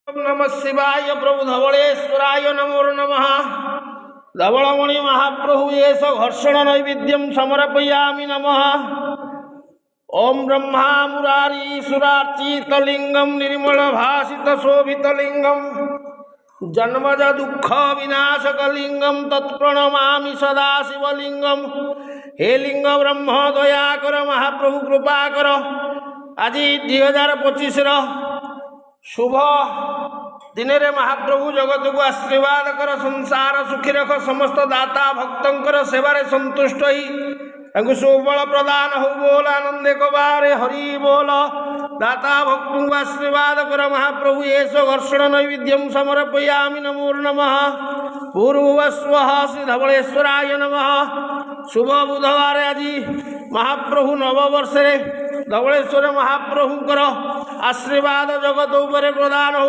नमः शिवाय प्रभु धवलेश्वराय नमो नमः। धवलमणि महाप्रभु एष घर्षण नैवेद्यं समर्पयामि नमः। ओम ब्रह्मा मुरारी सुरार्चितलिंगम निर्मल भासित शोभितलिंगम जन्मज दुख विनाशकलिंगम तत्प्रणमामि सदा शिवलिंगम। हे लिंग ब्रह्म दया कर महाप्रभु कृपा कर। आज 2025 शुभ दिन रे महाप्रभु जगत को आशीर्वाद कर संसार सुखी रख समस्त दाता भक्तंकर सेवारे संतुष्ट ही सुबल प्रदान हो बोल आनंदे कबारे हरि बोल। दाता भक्तों को आशीर्वाद कर महाप्रभु एष घर्षण नैवेद्यम समर्पयामि नमो नमः। पूर्वस्वः श्री धवलेश्वराय नमः। शुभ बुधवार आज महाप्रभु नववर्षे धवलेश्वर महाप्रभुंकर आशीर्वाद जगत उपरे प्रदान हो।